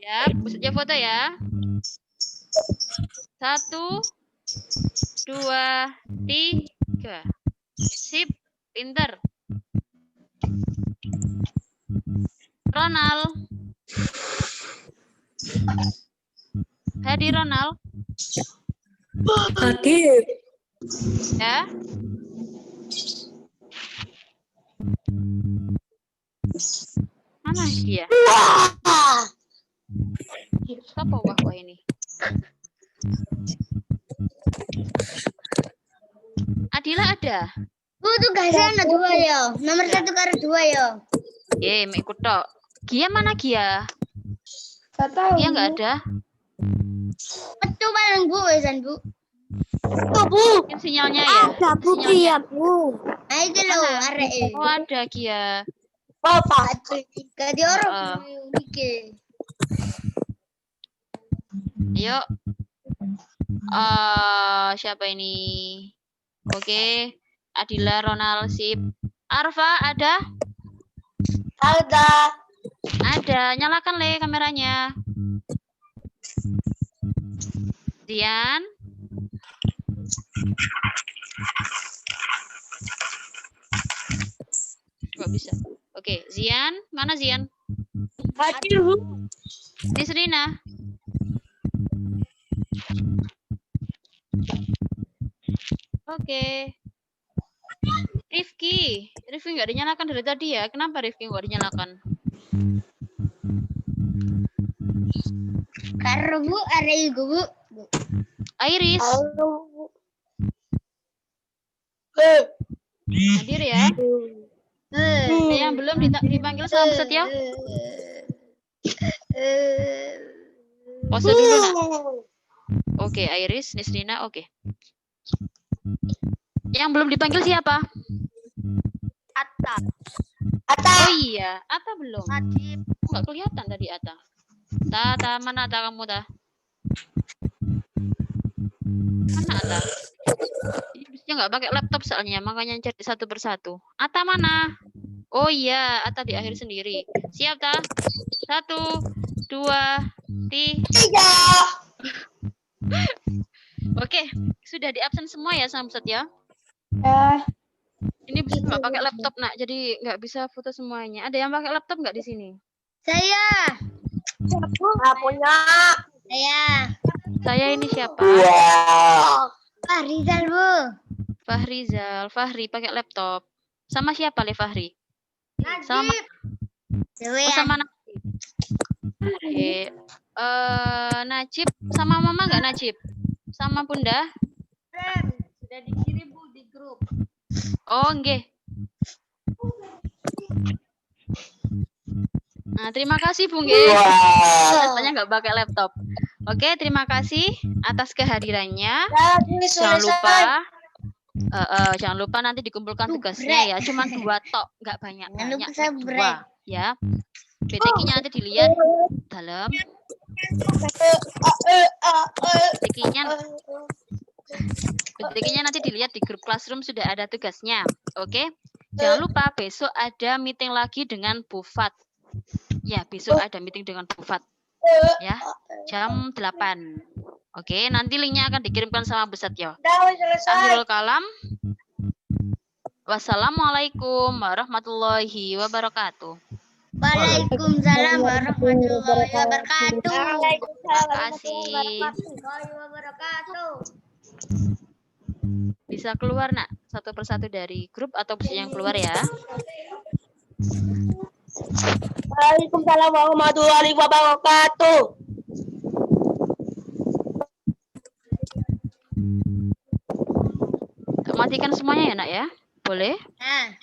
Ya, bisa foto ya. 1, 2, 3. Sip, pinter. Ronald. Hadir Ronald. Hadir. Ya. Mana dia? Wah. Apa wah ini? Adila ada? Bu, tugasnya ada 2 ya. Nomor 1 karo 2 ya. Ikut tok. Gia mana Gia? Gak tahu. Gia nggak ada. Itu bareng Bu, wesan Bu. Oh, Bu. Mungkin sinyalnya ya. Ada Bu, Sinyalnya. iya Bu. Nah, itu loh, arek. Oh, ada Gia. Bapak. Gadi orang. Yuk. Siapa ini? Oke. Adila, Ronald, sip. Arfa ada? Ada. Ada. Nyalakan Le kameranya. Dian. Nggak bisa. Oke, Zian. Mana Zian? Hadir Bu. Nisrina. Oke. Rifki. Rifki nggak dinyalakan dari tadi ya. Kenapa Rifki nggak dinyalakan? Karo Bu, ada juga Bu. Iris. Halo. Hadir ya. Yang belum dipanggil salam setia. Pose dulu nak. Oke, Iris, Nisrina, oke. Yang belum dipanggil siapa? Atta. Oh iya, Ata belum. Najib. Nggak kelihatan tadi Ata. Ta, mana Ata kamu, Ta? Mana Ata? Ini biasanya nggak pakai laptop soalnya, makanya cari satu persatu. Ata mana? Oh iya, Ata di akhir sendiri. Siap, Ta? 1, 2, 3. Oke, sudah di absen semua ya, Samsat ya? Ini bisa nggak pakai laptop, Nak, jadi nggak bisa foto semuanya. Ada yang pakai laptop nggak di sini? Saya. Nggak punya. Saya. Saya ini siapa? Pak Rizal, Bu. Fahrizal. Fahri pakai laptop. Sama siapa, Le Fahri? Sama Dewe. oh, sama Najib. Oke. Najib sama Mama nggak Najib? Sama Bunda? Sudah dikirim Bu di grup. Oh, nggih. Nah, terima kasih Bu nggih. Katanya nggak pakai laptop. Oke, terima kasih atas kehadirannya. Jangan lupa nanti dikumpulkan tugasnya ya. Cuma 2 tok, nggak banyak. Jangan lupa Banyak sabrek. 2 ya. BTK-nya nanti dilihat dalam. BTK-nya nanti dilihat di grup Classroom sudah ada tugasnya. Oke. Jangan lupa besok ada meeting lagi dengan Bu Fat. Ya, besok ada meeting dengan Bu Fat. Ya, jam 8. Oke, nanti linknya akan dikirimkan sama Bu Satyo. Akhirul kalam. Wassalamualaikum warahmatullahi wabarakatuh. Waalaikumsalam warahmatullahi wabarakatuh. Terima kasih. Warahmatullahi wabarakatuh. Bisa keluar, Nak, satu persatu dari grup atau bisa yang keluar ya. Waalaikumsalam warahmatullahi wabarakatuh. Matikan semuanya ya, Nak ya. Boleh? Nah.